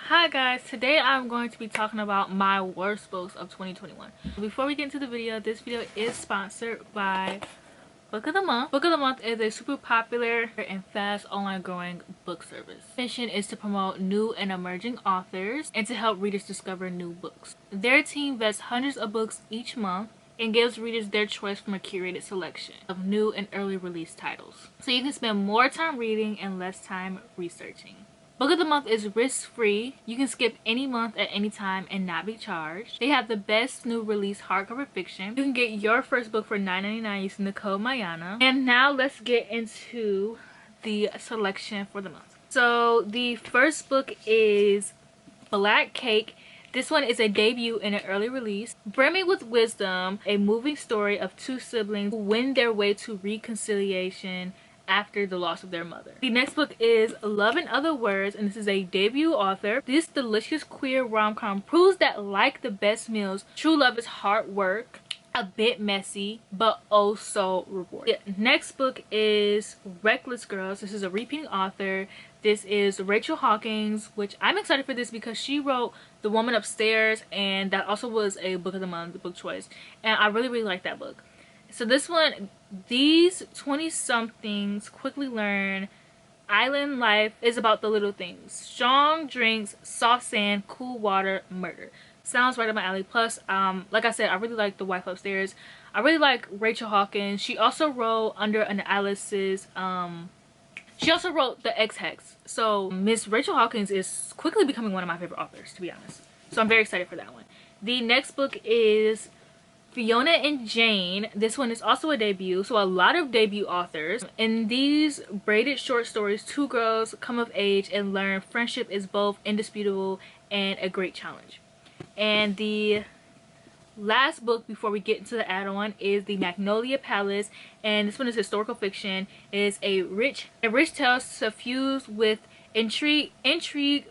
Hi guys, today I'm going to be talking about my worst books of 2021. Before we get into the video, this video is sponsored by Book of the Month. Book of the Month is a super popular and fast online growing book service. Mission is to promote new and emerging authors and to help readers discover new books. Their team vets hundreds of books each month and gives readers their choice from a curated selection of new and early release titles, so you can spend more time reading and less time researching. Book of the Month is risk-free. You can skip any month at any time and not be charged. They have the best new release hardcover fiction. You can get your first book for $9.99 using the code MYONNA. And now let's get into the selection for the month. So the first book is Black Cake. This one is a debut and an early release. Brimming with wisdom, a moving story of two siblings who win their way to reconciliation after the loss of their mother. The next book is Love in Other Words, and this is a debut author. This delicious queer rom-com proves that, like the best meals, true love is hard work, a bit messy, but oh so rewarding. The next book is Reckless Girls. This is a repeating author. This is Rachel Hawkins, which I'm excited for this because she wrote The Woman Upstairs, and that also was a book of the month, book choice, and I really like that book. So this one, these 20-somethings quickly learn island life is about the little things. Strong drinks, soft sand, cool water, murder. Sounds right up my alley. Plus, like I said, I really like The Wife Upstairs. I really like Rachel Hawkins. She also wrote Under an Alice's, she also wrote The Ex-Hex. So Miss Rachel Hawkins is quickly becoming one of my favorite authors, to be honest. So I'm very excited for that one. The next book is Fiona and Jane. This one is also a debut, so a lot of debut authors. In these braided short stories, two girls come of age and learn friendship is both indisputable and a great challenge. And the last book before we get into the add-on is The Magnolia Palace, and this one is historical fiction. It is a rich tale suffused with intrigue,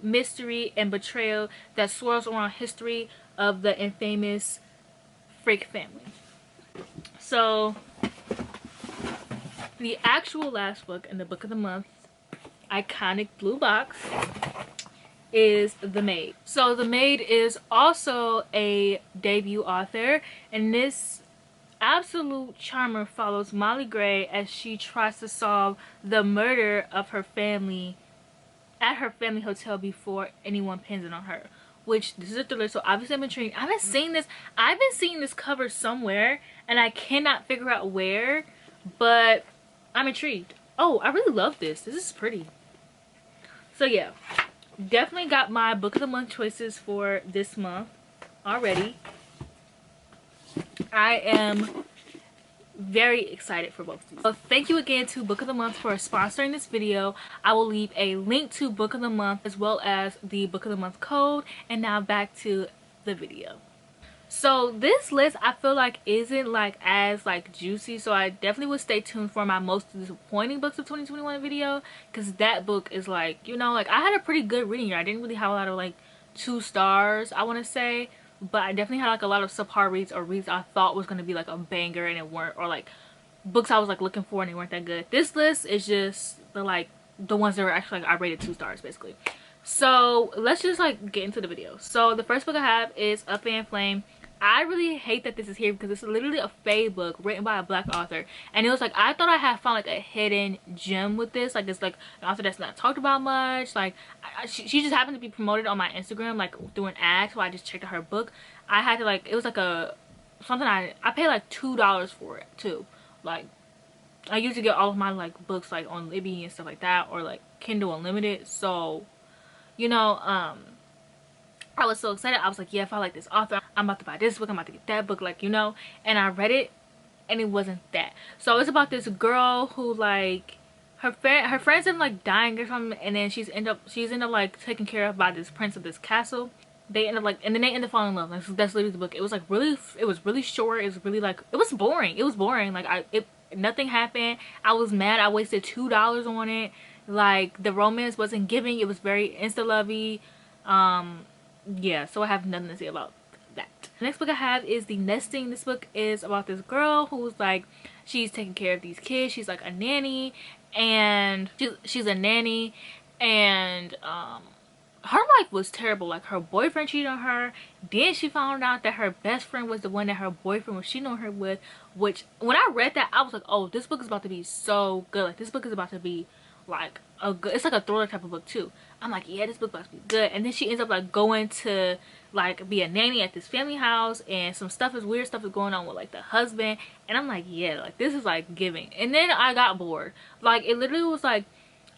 mystery, and betrayal that swirls around history of the infamous Frick family. So the actual last book in the book of the month, iconic blue box, is The Maid. So The Maid is also a debut author, and this absolute charmer follows Molly Gray as she tries to solve the murder of her family at her family hotel before anyone pins it on her. Which, this is a thriller, so obviously I'm intrigued. I've been seeing this cover somewhere and I cannot figure out where, but I'm intrigued. Oh, I really love this. This is pretty. So yeah, definitely got my book of the month choices for this month already. I am very excited for both of these. So thank you again to Book of the Month for sponsoring this video. I will leave a link to Book of the Month as well as the Book of the Month code. And now back to the video. So this list I feel like isn't as juicy, so I definitely would stay tuned for my most disappointing books of 2021 video, because that book is I had a pretty good reading year. I didn't really have a lot of 2 stars, I want to say, but I definitely had a lot of subpar reads, or reads I thought was going to be a banger and it weren't, or books I was looking for and they weren't that good. This list is just the ones that were actually I rated 2 stars basically. So let's just get into the video. So the first book I have is Up and Flame. I really hate that this is here because it's literally a fae book written by a black author, and it was I thought I had found a hidden gem with this. It's an author that's not talked about much. She just happened to be promoted on my Instagram through an ad, so I just checked out her book. I had to it was something I paid $2 for it too. I usually get all of my books on Libby and stuff like that, or Kindle Unlimited. So you know, I was so excited. I was yeah, if I like this author, I'm about to buy this book, I'm about to get that book, and I read it and it wasn't that. So it's about this girl who her friends end up dying or something, and then she's end up taken care of by this prince of this castle. They end up and then they end up falling in love. That's literally the book. It was it was really short. It was really it was boring. It was boring. Nothing happened. I was mad. I wasted $2 on it. The romance wasn't giving. It was very insta-lovey. Yeah, so I have nothing to say about that. The next book I have is The Nesting. This book is about this girl who's she's taking care of these kids. She's a nanny, and she's a nanny, and her life was terrible. Like, her boyfriend cheated on her, then she found out that her best friend was the one that her boyfriend was cheating on her with, which when I read that I was like, oh, this book is about to be so good. Like, this book is about to be like a good, it's like a thriller type of book too. I'm like, yeah, this book about to be good. And then she ends up like going to like be a nanny at this family house, and some stuff is weird stuff is going on with like the husband, and I'm like, yeah, like this is like giving. And then I got bored. Like, it literally was like,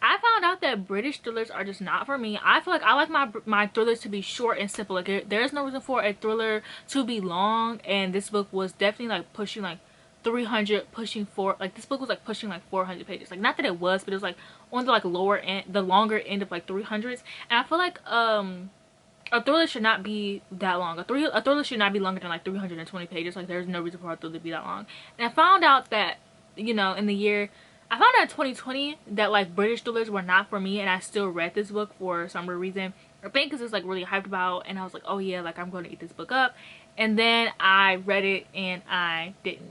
I found out that British thrillers are just not for me. I feel like I like my thrillers to be short and simple. Like, there's no reason for a thriller to be long, and this book was definitely like pushing like 300, pushing for like, this book was like pushing like 400 pages. Like, not that it was, but it was like on the like lower end, the longer end of like 300s. And I feel like a thriller should not be that long. A thriller should not be longer than like 320 pages. Like, there's no reason for a thriller to be that long. And I found out that, you know, in the year, I found out in 2020 that like British thrillers were not for me, and I still read this book for some reason. I think because it's like really hyped about, and I was like, oh yeah, like I'm going to eat this book up. And then I read it and I didn't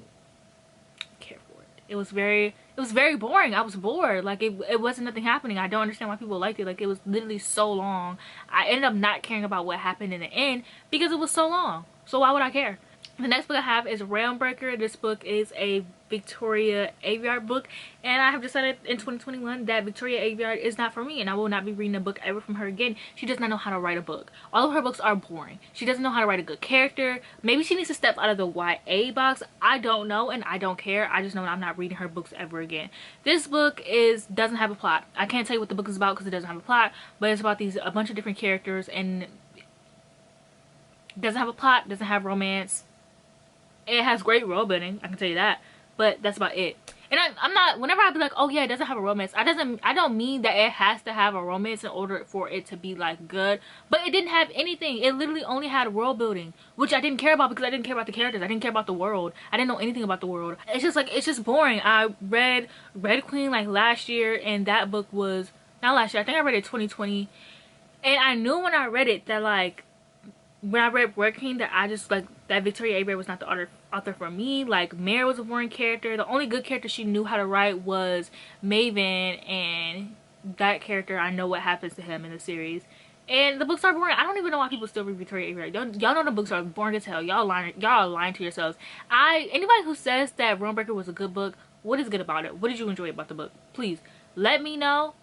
care for it. It was very boring. I was bored. Like, it wasn't nothing happening. I don't understand why people liked it. Like, it was literally so long. I ended up not caring about what happened in the end because it was so long. So why would I care? The next book I have is Rainbreaker. This book is a Victoria Aveyard book, and I have decided in 2021 that Victoria Aveyard is not for me, and I will not be reading a book ever from her again. She does not know how to write a book. All of her books are boring. She doesn't know how to write a good character. Maybe she needs to step out of the YA box. I don't know, and I don't care. I just know I'm not reading her books ever again. This book doesn't have a plot. I can't tell you what the book is about because it doesn't have a plot, but it's about a bunch of different characters, and it doesn't have a plot, doesn't have romance. It has great world building, I can tell you that, but that's about it. And I'm not, whenever I be like, oh yeah, it doesn't have a romance, I don't mean that it has to have a romance in order for it to be like good, but it didn't have anything. It literally only had world building, which I didn't care about because I didn't care about the characters. I didn't care about the world. I didn't know anything about the world. It's just like, it's just boring. I read Red Queen like last year, and that book was, not last year, I think I read it 2020, and I knew when I read it that like, when I read Red Queen, that I just like that Victoria Aveyard was not the author for me. Like, Mare was a boring character. The only good character she knew how to write was Maven, and that character, I know what happens to him in the series. And the books are boring. I don't even know why people still read Victoria Aveyard. Y'all know the books are boring as hell. Y'all are lying to yourselves. Anybody who says that Rainbreaker was a good book, what is good about it? What did you enjoy about the book? Please let me know,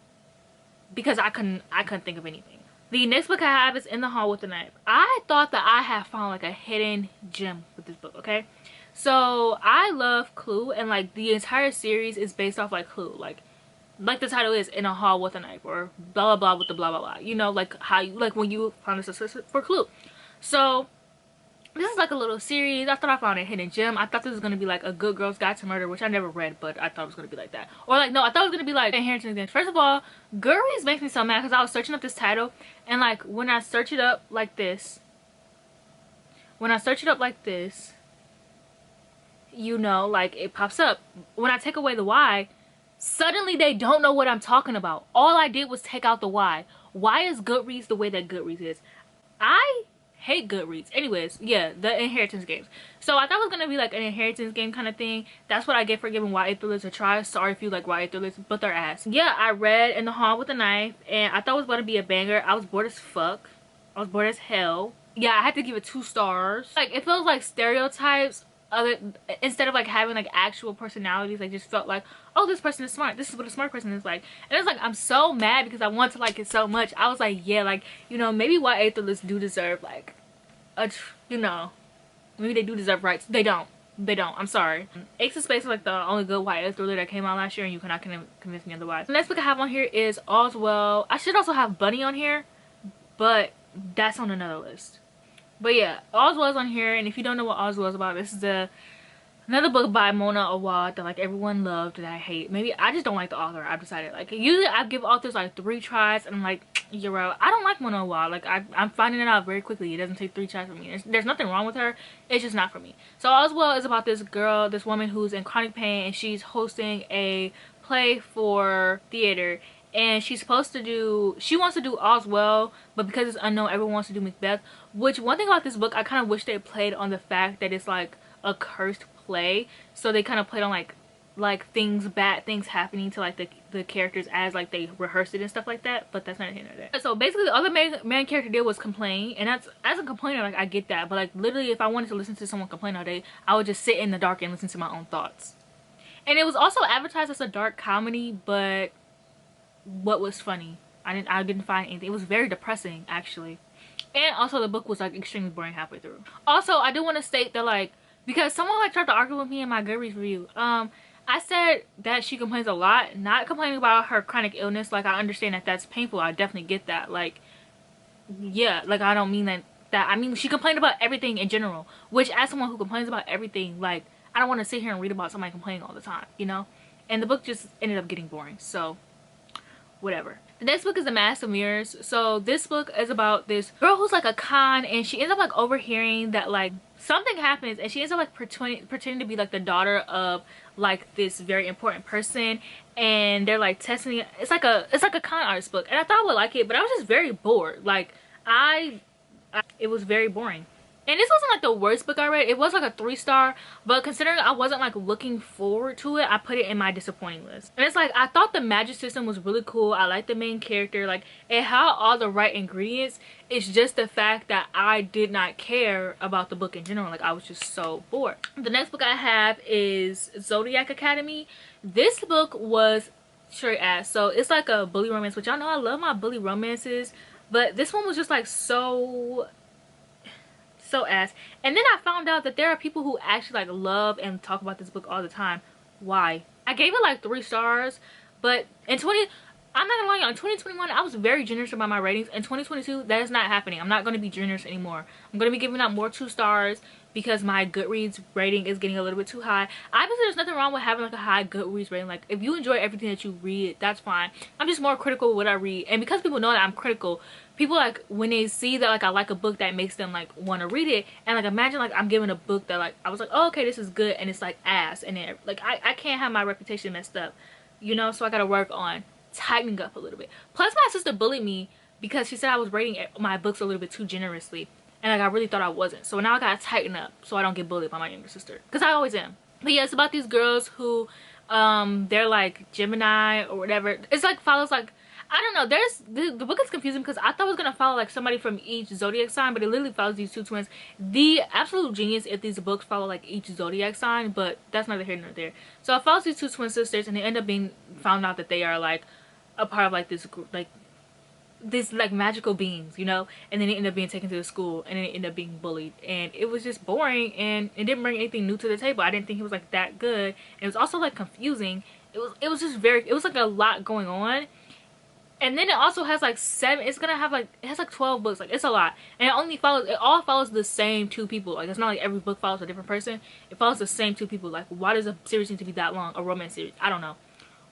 because I couldn't think of anything. The next book I have is In the Hall with the Knife. I thought that I had found like a hidden gem with this book, okay? So I love Clue, and like the entire series is based off like Clue. Like the title is In a Hall with a Knife, or blah blah blah with the blah blah blah. You know, like how you, like when you found a success for Clue. So this is like a little series. I thought I found a hidden gem. I thought this was gonna be like A Good Girl's Guide to Murder, which I never read, but I thought it was gonna be like that. Or like, no, I thought it was gonna be like Inheritance Games. First of all, Goodreads makes me so mad because I was searching up this title, and like when I search it up like this, you know, like it pops up. When I take away the Y, suddenly they don't know what I'm talking about. All I did was take out the Y. Why is Goodreads the way that Goodreads is? I hate Goodreads. Anyways, yeah, the Inheritance Games. So I thought it was gonna be like an inheritance game kind of thing. That's what I get for giving YA thrillers a try. Sorry if you like YA thrillers, but they're ass. Yeah, I read In the Hall with a Knife, and I thought it was gonna be a banger. I was bored as fuck. I was bored as hell. Yeah, I had to give it 2 stars. Like, it feels like stereotypes, instead of like having like actual personalities. I just felt like, oh, this person is smart, this is what a smart person is like. And it's like, I'm so mad because I want to like it so much. I was like, yeah, like, you know, maybe YA thrillers do deserve like you know, maybe they do deserve rights. They don't, I'm sorry. Ace of Space is like the only good YA thriller that came out last year, and you cannot convince me otherwise. The next book I have on here is Oswell. I should also have Bunny on here, but that's on another list. But yeah, Oswell is on here, and if you don't know what Oswell is about, this is another book by MYONNA Awad that like everyone loved that I hate. Maybe I just don't like the author. I've decided, like, usually I give authors like 3 tries, and I'm like, you're out. I don't like MYONNA Awad. Like, I'm finding it out very quickly. It doesn't take 3 tries for me. There's nothing wrong with her. It's just not for me. So Oswell is about this girl, this woman who's in chronic pain, and she's hosting a play for theater. And she wants to do Oswell, but because it's unknown, everyone wants to do Macbeth. Which, one thing about this book, I kind of wish they played on the fact that it's like a cursed play. So they kind of played on like like bad things happening to like the characters as like they rehearsed it and stuff like that, but that's not the end of that. So basically all the main character did was complain, and that's, as a complainer, like I get that, but like literally if I wanted to listen to someone complain all day, I would just sit in the dark and listen to my own thoughts. And it was also advertised as a dark comedy, but what was funny? I didn't find anything. It was very depressing actually, and also the book was like extremely boring halfway through. Also, I do want to state that like, because someone like tried to argue with me in my Goodreads review, I said that she complains a lot, not complaining about her chronic illness. Like, I understand that that's painful. I definitely get that. Like, yeah, like I don't mean that I mean she complained about everything in general, which as someone who complains about everything, like I don't want to sit here and read about somebody complaining all the time, you know. And the book just ended up getting boring, so whatever. The next book is The Mask of Mirrors. So this book is about this girl who's like a con, and she ends up like overhearing that like something happens, and she ends up like pretending to be like the daughter of like this very important person, and they're like testing it. It's like a con artist book, and I thought I would like it, but I was just very bored. Like it was very boring. And this wasn't like the worst book I read. It was like a 3-star, but considering I wasn't like looking forward to it, I put it in my disappointing list. And it's like, I thought the magic system was really cool. I liked the main character, like it had all the right ingredients. It's just the fact that I did not care about the book in general. Like I was just so bored. The next book I have is Zodiac Academy. This book was straight ass. So it's like a bully romance, which y'all know I love my bully romances, but this one was just like so ass. And then I found out that there are people who actually like love and talk about this book all the time. Why? I gave it like 3 stars, but I'm not gonna lie, y'all, in 2021 I was very generous about my ratings. In 2022 that is not happening. I'm not going to be generous anymore. I'm going to be giving out more 2 stars because my Goodreads rating is getting a little bit too high. Obviously there's nothing wrong with having like a high Goodreads rating. Like if you enjoy everything that you read, that's fine. I'm just more critical with what I read, and because people know that I'm critical, people like when they see that like I like a book, that makes them like want to read it. And like imagine like I'm giving a book that like I was like, oh, okay, this is good, and it's like ass, and then like I can't have my reputation messed up, you know. So I gotta work on tightening up a little bit. Plus my sister bullied me because she said I was rating my books a little bit too generously, and like I really thought I wasn't. So now I gotta tighten up so I don't get bullied by my younger sister, because I always am. But yeah, it's about these girls who they're like Gemini or whatever. It's like follows like, I don't know, there's the book is confusing because I thought it was gonna follow like somebody from each zodiac sign, but it literally follows these 2 twins. The absolute genius if these books follow like each zodiac sign, but that's neither here nor there. So it follows these 2 twin sisters, and they end up being found out that they are like a part of like this group, like this like magical beings, you know. And then they end up being taken to the school, and then they end up being bullied, and it was just boring, and it didn't bring anything new to the table. I didn't think it was like that good. It was also like confusing. It was just very, it was like a lot going on. And then it also has like 7, it's gonna have like, it has like 12 books. Like it's a lot, and it all follows the same 2 people. Like it's not like every book follows a different person. It follows the same 2 people. Like why does a series need to be that long? A romance series, I don't know,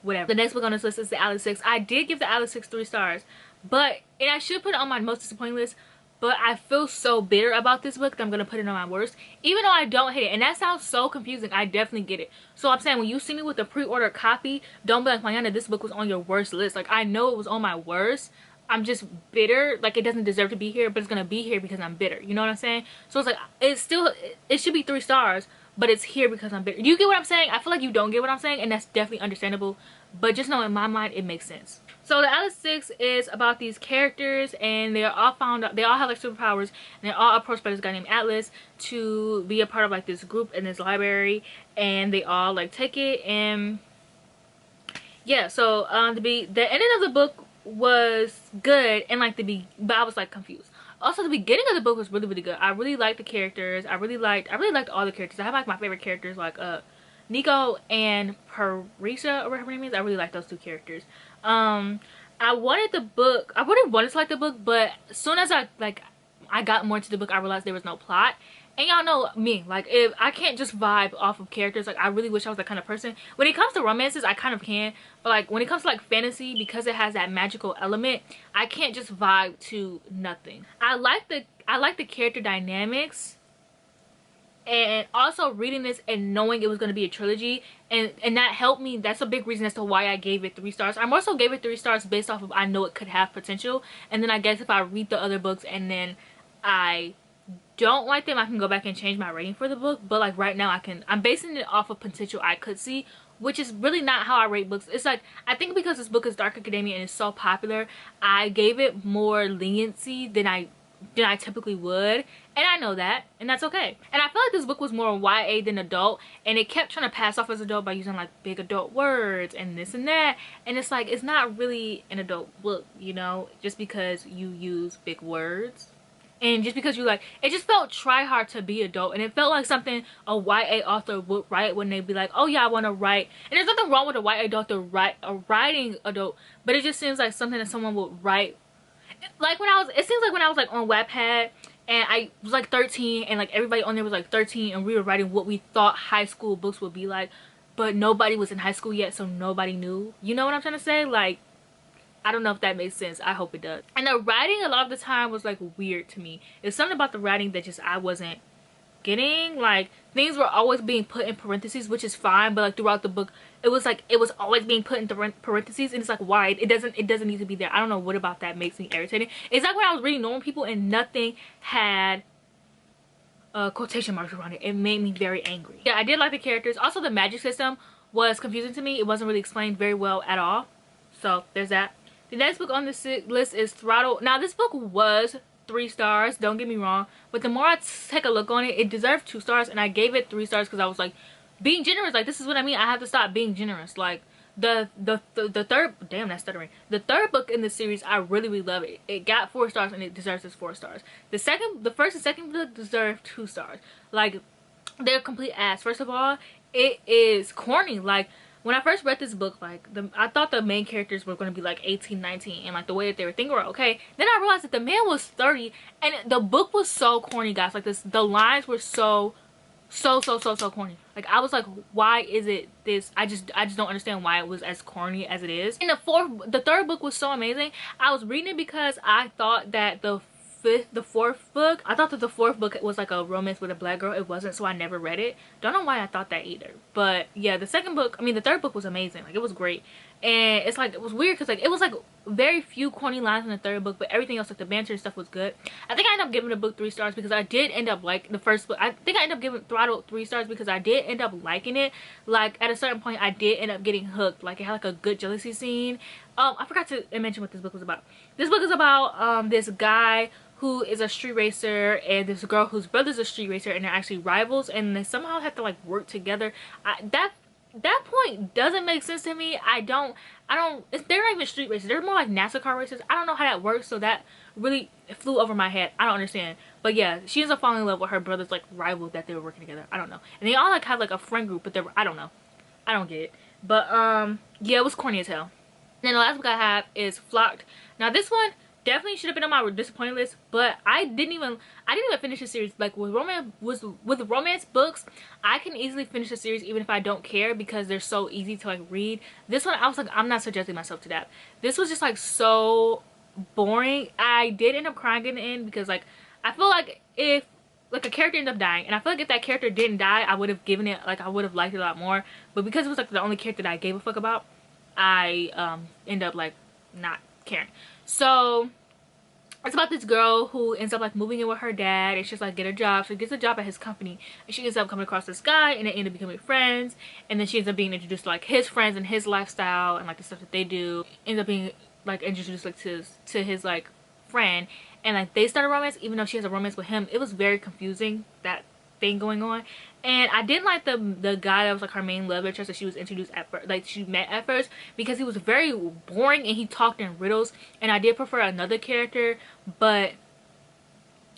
whatever. The next book on this list is The Alice 6. I did give The Alice 6 3 stars, and I should put it on my most disappointing list, but I feel so bitter about this book that I'm gonna put it on my worst, even though I don't hate it. And that sounds so confusing. I definitely get it. So I'm saying when you see me with a pre-order copy, don't be like, MYONNA, this book was on your worst list. Like I know it was on my worst. I'm just bitter. Like it doesn't deserve to be here, but it's gonna be here because I'm bitter. You know what I'm saying? So it's like it should be 3 stars, but it's here because I'm bitter. You get what I'm saying? I feel like you don't get what I'm saying, and that's definitely understandable. But just know in my mind it makes sense. So The Alice 6 is about these characters, and they are all found out, they all have like superpowers, and they're all approached by this guy named Atlas to be a part of like this group in this library, and they all like take it. And yeah, so the ending of the book was good, and like but I was like confused. Also the beginning of the book was really good. I really liked the characters. I really liked all the characters. I have like my favorite characters, like Nico and Parisa, or whatever her name is. I really like those 2 characters. I wanted the book, I really wanted to like the book, but as soon as I got more into the book, I realized there was no plot. And y'all know me, like if I can't just vibe off of characters, like I really wish I was that kind of person. When it comes to romances, I kind of can, but like when it comes to like fantasy, because it has that magical element, I can't just vibe to nothing. I like the character dynamics, and also reading this and knowing it was going to be a trilogy, and that helped me. That's a big reason as to why I gave it 3 stars. I more so gave it 3 stars based off of I know it could have potential, and then I guess if I read the other books and then I don't like them, I can go back and change my rating for the book. But like right now I'm basing it off of potential I could see, which is really not how I rate books. It's like, I think because this book is Dark Academia and it's so popular, I gave it more leniency than I typically would, and I know that, and that's okay. And I feel like this book was more YA than adult, and it kept trying to pass off as adult by using like big adult words and this and that, and it's like, it's not really an adult book, you know, just because you use big words. And just because you like, it just felt try hard to be adult, and it felt like something a YA author would write when they'd be like, oh yeah, I want to write. And there's nothing wrong with a YA author writing adult, but it just seems like something that someone would write. Like it seems like when I was like on Wattpad and I was like 13 and like everybody on there was like 13 and we were writing what we thought high school books would be like, but nobody was in high school yet, so nobody knew. You know what I'm trying to say? Like, I don't know if that makes sense. I hope it does. And the writing a lot of the time was like weird to me. It's something about the writing that just I wasn't getting. Like, things were always being put in parentheses, which is fine, but like throughout the book it was like it was always being put into parentheses, and it's like, why? It doesn't need to be there. I don't know what about that makes me irritating. It's like when I was reading normal people and nothing had quotation marks around it. It made me very angry. Yeah, I did like the characters. Also, the magic system was confusing to me. It wasn't really explained very well at all, so there's that. The next book on this list is Throttle. Now, this book was 3 stars, don't get me wrong, but the more I take a look on it, it deserved 2 stars, and I gave it 3 stars because I was like, being generous. Like, this is what I mean. I have to stop being generous. Like, the third, damn, that's stuttering. The third book in the series, I really love it. It got 4 stars and it deserves its 4 stars. The first and second book deserve 2 stars. Like, they're complete ass. First of all, it is corny. Like, when I first read this book, like, I thought the main characters were going to be like 18, 19, and like the way that they were thinking were okay. Then I realized that the man was 30, and the book was so corny, guys. Like, the lines were so corny. Like, I was like, why is it this? I just don't understand why it was as corny as it is. And the third book was so amazing. I was reading it because I thought that the fourth book was like a romance with a black girl. It wasn't, so I never read it. Don't know why I thought that either. But yeah, the third book was amazing. Like, it was great. And it's like, it was weird because like it was like very few corny lines in the third book, but everything else, like the banter and stuff, was good. I think I ended up giving the book 3 stars because I did end up like the first book. I think I ended up giving Throttle 3 stars because I did end up liking it. Like, at a certain point I did end up getting hooked. Like, it had like a good jealousy scene. I forgot to mention what this book was about. This book is about this guy who is a street racer and this girl whose brother's a street racer, and they're actually rivals, and they somehow have to like work together. That point doesn't make sense to me. They're not even street racers. They're more like NASCAR racers. I don't know how that works, so that really flew over my head. I don't understand. But yeah, she ends up falling in love with her brother's like rival that they were working together. I don't know. And they all like have like a friend group, but I don't know. I don't get it. But yeah, it was corny as hell. And then the last book I have is Flocked. Now, this one definitely should have been on my disappointed list, but I didn't even finish the series. Like, with romance books, I can easily finish a series even if I don't care because they're so easy to like read. This one, I was like, I'm not subjecting myself to that. This was just like so boring. I did end up crying in the end because like I feel like if like a character ended up dying, and I feel like if that character didn't die, I would have given it, like, I would have liked it a lot more. But because it was like the only character that I gave a fuck about, I end up like not caring. So it's about this girl who ends up like moving in with her dad, and she's like get a job. So she gets a job at his company, and she ends up coming across this guy, and they end up becoming friends. And then she ends up being introduced to like his friends and his lifestyle and like the stuff that they do. Ends up being like introduced like to his like friend, and like they start a romance even though she has a romance with him. It was very confusing, that thing going on. And I didn't like the guy that was like her main love interest that she was introduced at first, like she met at first, because he was very boring and he talked in riddles. And I did prefer another character, but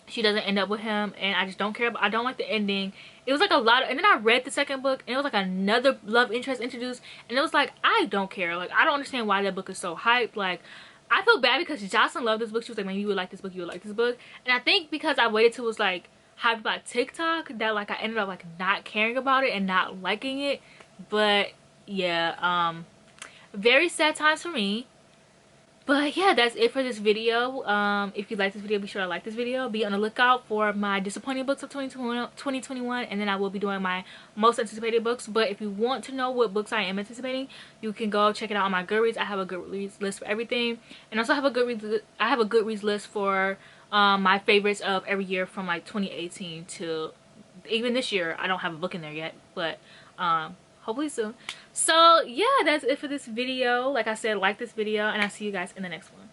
she doesn't end up with him, and I just don't care. I don't like the ending. It was like a lot of, and then I read the second book and it was like another love interest introduced, and it was like, I don't care. Like, I don't understand why that book is so hyped. Like, I feel bad because Jocelyn loved this book. She was like, man, you would like this book, you would like this book. And I think because I waited till it was like hyped about TikTok, that like I ended up like not caring about it and not liking it. But yeah, very sad times for me. But yeah, that's it for this video. If you like this video, be sure to like this video. Be on the lookout for my disappointing books of 2021, and then I will be doing my most anticipated books. But if you want to know what books I am anticipating, you can go check it out on my Goodreads. I have a Goodreads list for everything, and also have a Goodreads list for my favorites of every year from like 2018 to even this year. I don't have a book in there yet, but hopefully soon. So yeah, that's it for this video. Like I said, like this video, and I'll see you guys in the next one.